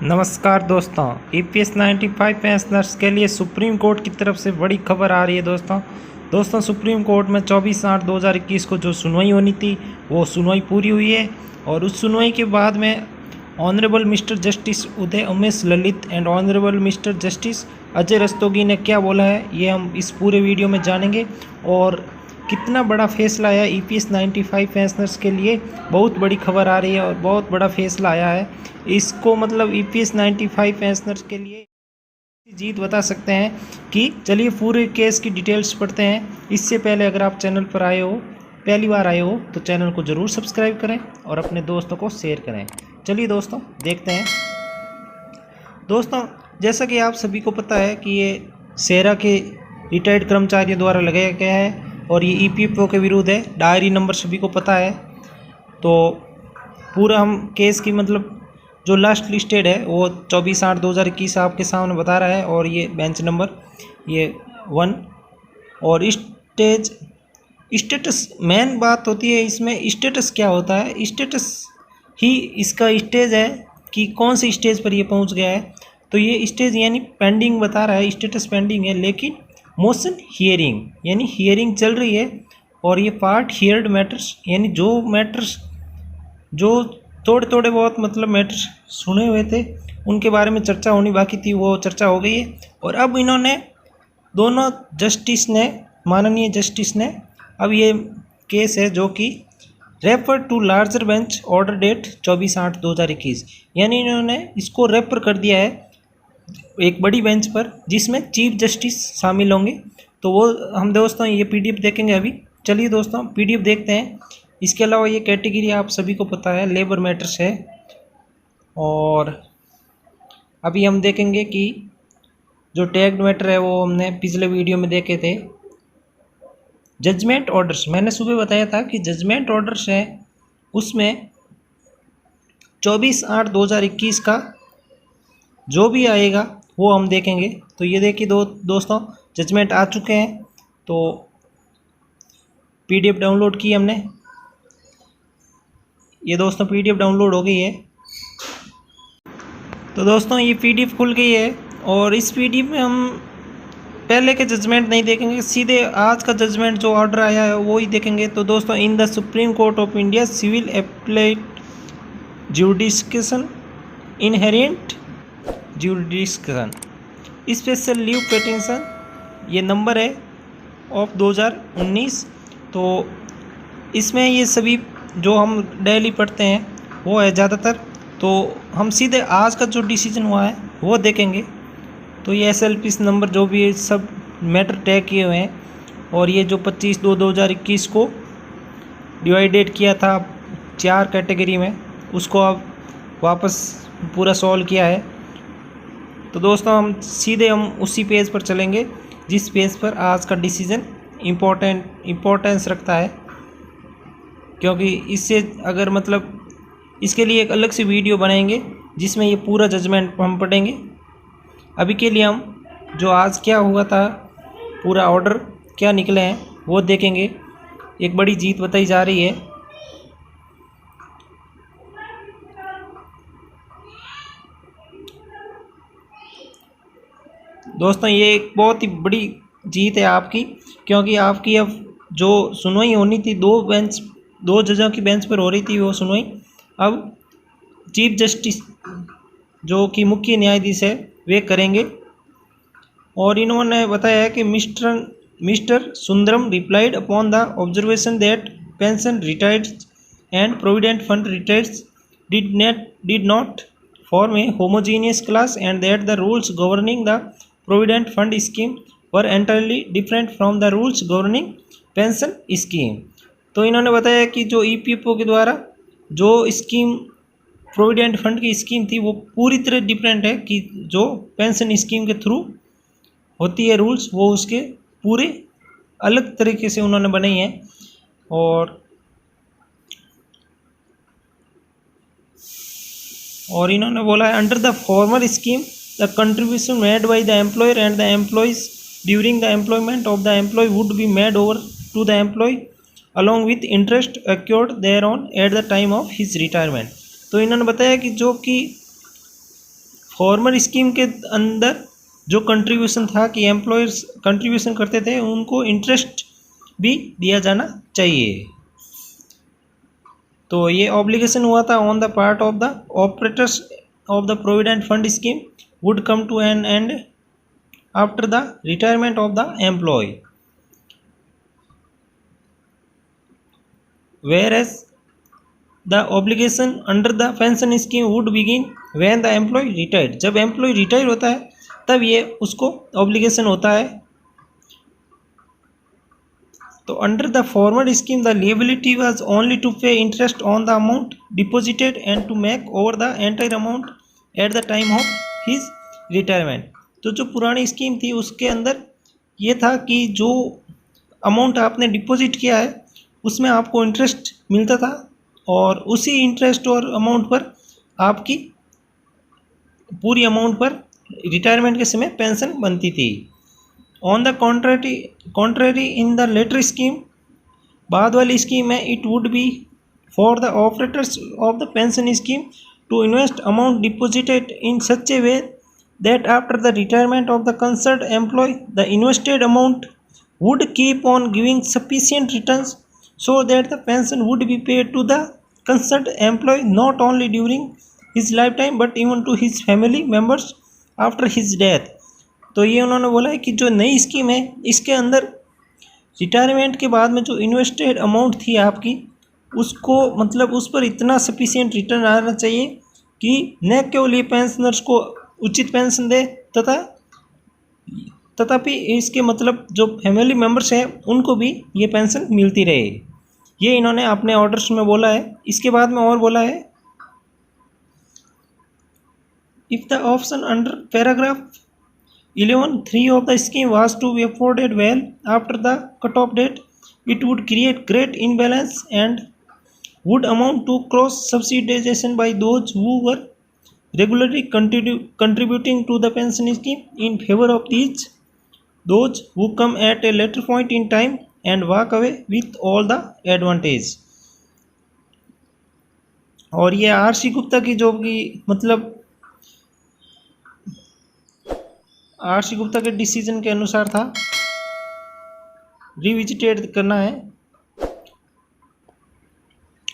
नमस्कार दोस्तों, EPS 95 pensioners के लिए सुप्रीम कोर्ट की तरफ से बड़ी खबर आ रही है। दोस्तों सुप्रीम कोर्ट में 24/8/2021 को जो सुनवाई होनी थी वो सुनवाई पूरी हुई है। और उस सुनवाई के बाद में honourable mister justice Uday Umesh Lalit and honourable mister justice Ajay Rastogi ने क्या बोला है ये हम इस पूरे वीडियो में जानेंगे। और कितना बड़ा फैसला आया EPS 95 पेंशनर्स के लिए, बहुत बड़ी खबर आ रही है और बहुत बड़ा फैसला आया है। इसको मतलब EPS 95 पेंशनर्स के लिए जीत बता सकते हैं कि चलिए पूरे केस की डिटेल्स पढ़ते हैं। इससे पहले अगर आप चैनल पर आए हो, पहली बार आए हो, तो चैनल को ज़रूर सब्सक्राइब करें और अपने दोस्तों को शेयर करें। चलिए दोस्तों देखते हैं। दोस्तों जैसा कि आप सभी को पता है कि ये सेरा के रिटायर्ड कर्मचारियों द्वारा लगाया गया है और ये EPFO के विरुद्ध है। डायरी नंबर सभी को पता है। तो पूरा हम केस की मतलब जो लास्ट लिस्टेड है वो 24/8/2021 आपके सामने बता रहा है। और ये बेंच नंबर ये 1 और स्टेटस मेन बात होती है इसमें। स्टेटस क्या होता है? स्टेटस ही इसका स्टेज है कि कौन से स्टेज पर ये पहुंच गया है। तो ये स्टेज यानी पेंडिंग बता रहा है, स्टेटस पेंडिंग है, लेकिन मोशन हियरिंग यानी हियरिंग चल रही है। और ये पार्ट हियर्ड मैटर्स यानी जो मैटर्स जो थोड़े बहुत मतलब मैटर्स सुने हुए थे उनके बारे में चर्चा होनी बाकी थी, वो चर्चा हो गई है। और अब इन्होंने दोनों जस्टिस ने, माननीय जस्टिस ने, अब ये केस है जो कि refer to larger bench order date 24/8/2021 यानी इन्होंने इसको रेफर कर दिया है एक बड़ी बेंच पर जिसमें चीफ जस्टिस शामिल होंगे। तो वो हम दोस्तों ये PDF देखेंगे अभी। चलिए दोस्तों PDF देखते हैं। इसके अलावा ये कैटेगरी आप सभी को पता है लेबर मैटर्स है। और अभी हम देखेंगे कि जो टैग्ड मैटर है वो हमने पिछले वीडियो में देखे थे। जजमेंट ऑर्डर्स मैंने सुबह बताया था कि जजमेंट ऑर्डर्स है, उसमें 24/8/2021 का जो भी आएगा वो हम देखेंगे। तो ये देखिए दोस्तों जजमेंट आ चुके हैं। तो PDF डाउनलोड की हमने, ये दोस्तों PDF डाउनलोड हो गई है। तो दोस्तों ये PDF खुल गई है और इस PDF में हम पहले के जजमेंट नहीं देखेंगे, सीधे आज का जजमेंट जो ऑर्डर आया है वो ही देखेंगे। तो दोस्तों in the supreme court of India civil appellate jurisdiction inherent jurisdiction special leave petition, ये नंबर है ऑफ 2019। तो इसमें ये सभी जो हम डेली पढ़ते हैं वो है ज़्यादातर। तो हम सीधे आज का जो डिसीजन हुआ है वो देखेंगे। तो ये SLP नंबर जो भी सब मैटर टैग किए हुए हैं। और ये जो 25/2/2021 को डिवाइडेड किया था 4 कैटेगरी में, उसको अब वापस पूरा सॉल्व किया है। तो दोस्तों हम सीधे उसी पेज पर चलेंगे जिस पेज पर आज का डिसीजन इम्पोर्टेंस रखता है, क्योंकि इससे अगर मतलब इसके लिए एक अलग से वीडियो बनाएंगे जिसमें ये पूरा जजमेंट हम पढ़ेंगे। अभी के लिए हम जो आज क्या हुआ था, पूरा ऑर्डर क्या निकले हैं वो देखेंगे। एक बड़ी जीत बताई जा रही है। दोस्तों ये एक बहुत ही बड़ी जीत है आपकी, क्योंकि आपकी अब जो सुनवाई होनी थी दो जजों की बेंच पर हो रही थी वो सुनवाई अब चीफ जस्टिस जो कि मुख्य न्यायाधीश है वे करेंगे। और इन्होंने बताया है कि mister Sundaram replied upon the observation that pension retires and provident fund retires did not form a homogeneous class and that the rules governing the provident fund scheme were entirely different from the rules governing pension scheme। तो इन्होंने बताया कि जो EPFO के द्वारा जो scheme provident fund की scheme थी वो पूरी तरह डिफरेंट है कि जो पेंशन स्कीम के थ्रू होती है रूल्स, वो उसके पूरे अलग तरीके से उन्होंने बनाई हैं। और इन्होंने बोला है under the former scheme the contribution made by the employer and the employees during the employment of the employee would be made over to the employee along with interest accrued thereon at the time of his retirement. तो इन्होंने बताया कि जो कि farmer scheme के अंदर जो contribution था कि एम्प्लॉयर्स कंट्रीब्यूशन करते थे उनको इंटरेस्ट भी दिया जाना चाहिए। तो ये ऑब्लिगेशन हुआ था on the part of the operators of the provident fund scheme would come to an end after the retirement of the employee, whereas the obligation under the pension scheme would begin when the employee retired। जब employ retire होता है तब ये उसको obligation होता है। तो under the former scheme the liability was only to pay interest on the amount deposited and to make over the entire amount at the time of his retirement. तो जो पुरानी स्कीम थी उसके अंदर ये था कि जो अमाउंट आपने डिपॉजिट किया है उसमें आपको इंटरेस्ट मिलता था और उसी इंटरेस्ट और अमाउंट पर आपकी पूरी अमाउंट पर रिटायरमेंट के समय पेंशन बनती थी। On the contrary in the latter scheme, बाद वाली स्कीम में it would be for the operators of the pension scheme to invest amount deposited in such a way that after the retirement of the concerned employee the invested amount would keep on giving sufficient returns so that the pension would be paid to the concerned employee not only during his lifetime but even to his family members after his death। तो ये उन्होंने बोला है कि जो नई scheme है इसके अंदर रिटायरमेंट के बाद में जो इन्वेस्टेड अमाउंट थी आपकी उसको मतलब उस पर इतना सफिशिएंट रिटर्न आना चाहिए कि न केवल ये पेंशनर्स को उचित पेंशन दे तथापि इसके मतलब जो फैमिली मेम्बर्स हैं उनको भी ये पेंशन मिलती रहे। ये इन्होंने अपने ऑर्डर्स में बोला है। इसके बाद में और बोला है if the option under paragraph 11(3) of the scheme was to be afforded well after the cut off date it would create great imbalance and would amount to cross subsidization by those who were regularly contributing to the pension scheme in favor of those who come at a later point in time and walk away with all the advantage। और ये RC. Gupta की जो कि मतलब RC. Gupta के decision के अनुसार था, रिविजिटेड करना है।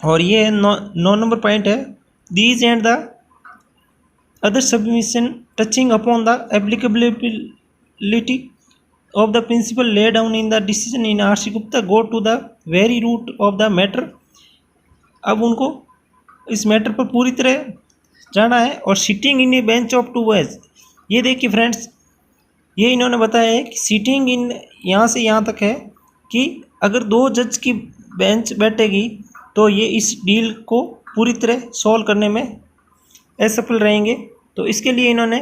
और ये 9 नंबर पॉइंट है, these and the other submission touching upon the applicability of the principle laid down in the decision in R.C. Gupta go to the very root of the matter। अब उनको इस matter पर पूरी तरह जाना है। और sitting in A bench of 2 ways, ये देखिए फ्रेंड्स, ये इन्होंने बताया है कि सिटिंग इन यहाँ से यहाँ तक है कि अगर 2 जज की बेंच बैठेगी तो ये इस डील को पूरी तरह सॉल्व करने में असफल रहेंगे। तो इसके लिए इन्होंने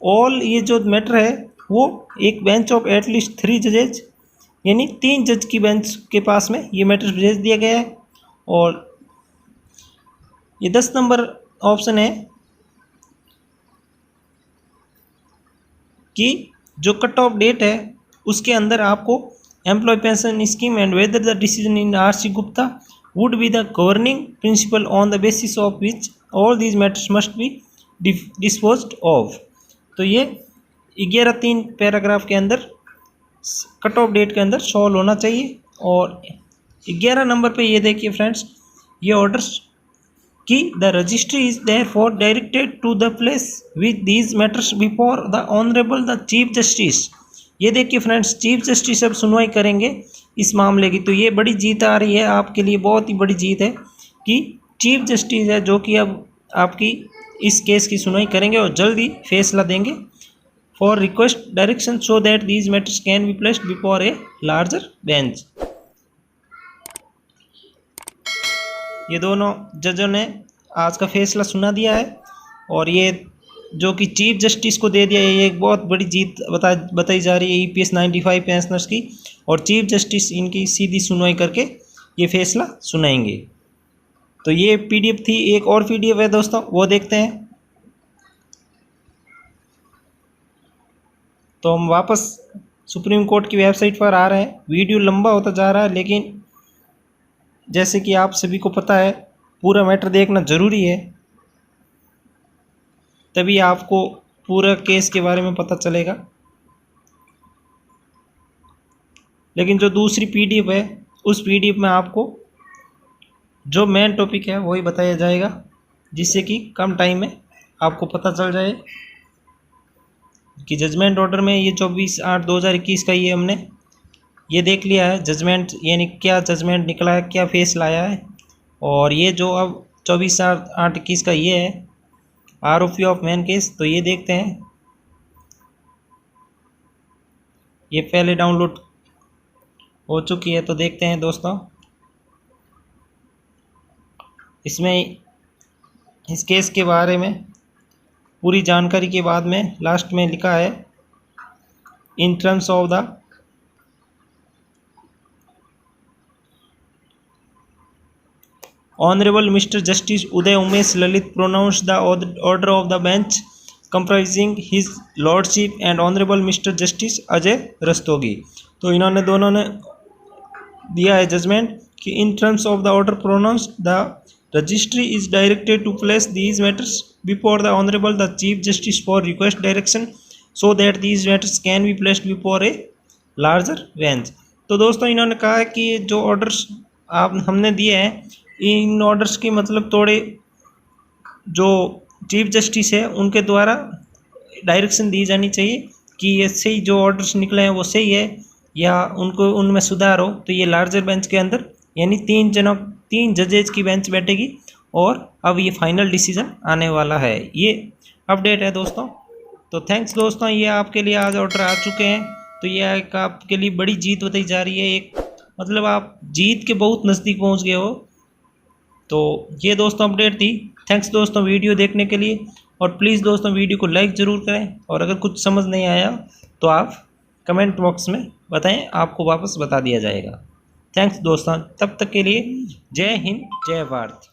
ऑल ये जो मैटर है वो एक बेंच ऑफ एटलीस्ट 3 जजेज यानी 3 जज की बेंच के पास में ये मैटर भेज दिया गया है। और ये 10 नंबर ऑप्शन है कि जो कट ऑफ डेट है उसके अंदर आपको employee pension scheme and whether the decision in R.C. Gupta would be the governing principle on the basis of which all these matters must be disposed of. तो ये 11(3) paragraph के अंदर कट ऑफ डेट के अंदर सॉल्व होना चाहिए। और 11 number पे ये देखिए फ्रेंड्स, ये ऑर्डर्स कि the registry is there for directed to the place with these matters before the honourable the chief justice. ये देखिए फ्रेंड्स, चीफ जस्टिस अब सुनवाई करेंगे इस मामले की। तो ये बड़ी जीत आ रही है आपके लिए, बहुत ही बड़ी जीत है कि चीफ जस्टिस है जो कि अब आपकी इस केस की सुनवाई करेंगे और जल्दी फैसला देंगे। For request direction so that these matters can be placed before a larger bench. ये दोनों जजों ने आज का फैसला सुना दिया है और ये जो कि चीफ जस्टिस को दे दिया है, ये एक बहुत बड़ी जीत बताई जा रही है EPS 95 पेंशनर्स की। और चीफ जस्टिस इनकी सीधी सुनवाई करके ये फैसला सुनाएंगे। तो ये PDF थी। एक और PDF है दोस्तों, वो देखते हैं। तो हम वापस सुप्रीम कोर्ट की वेबसाइट पर आ रहे हैं। वीडियो लंबा होता जा रहा है, लेकिन जैसे कि आप सभी को पता है पूरा मैटर देखना ज़रूरी है। तभी आपको पूरा केस के बारे में पता चलेगा। लेकिन जो दूसरी पीडीएफ है उस पीडीएफ में आपको जो मेन टॉपिक है वही बताया जाएगा, जिससे कि कम टाइम में आपको पता चल जाए कि जजमेंट ऑर्डर में ये 24/8/2021 का ये हमने ये देख लिया है जजमेंट, यानी क्या जजमेंट निकला है, क्या फैसला आया है। और ये जो अब 24/8/21 का ये है आरओपी ऑफ मेन केस, तो ये देखते हैं। ये पहले डाउनलोड हो चुकी है, तो देखते हैं दोस्तों। इसमें इस केस के बारे में पूरी जानकारी के बाद में लास्ट में लिखा है in terms of the honourable mister justice Uday Umesh Lalit pronounce the order of the bench comprising his lordship and honourable mister justice Ajay Rastogi. तो इन्होंने दोनों ने दिया है जजमेंट कि in terms of the order pronounce the registry is directed to place these matters before the honourable the chief justice for request direction so that these matters can be placed before a larger bench. तो दोस्तों इन्होंने कहा है कि जो orders आप हमने दिए हैं इन ऑर्डर्स के मतलब थोड़े जो चीफ जस्टिस है उनके द्वारा डायरेक्शन दी जानी चाहिए कि ये सही जो ऑर्डर्स निकले हैं वो सही है या उनको उनमें सुधार हो। तो ये लार्जर बेंच के अंदर यानी 3 जजेज की बेंच बैठेगी और अब ये फाइनल डिसीजन आने वाला है। ये अपडेट है दोस्तों। तो थैंक्स दोस्तों, ये आपके लिए आज ऑर्डर आ चुके हैं। तो ये एक आपके लिए बड़ी जीत बताई जा रही है, एक मतलब आप जीत के बहुत नज़दीक पहुंच गए हो। तो ये दोस्तों अपडेट थी। थैंक्स दोस्तों वीडियो देखने के लिए, और प्लीज़ दोस्तों वीडियो को लाइक ज़रूर करें, और अगर कुछ समझ नहीं आया तो आप कमेंट बॉक्स में बताएं, आपको वापस बता दिया जाएगा। थैंक्स दोस्तों, तब तक के लिए जय हिंद जय भारत।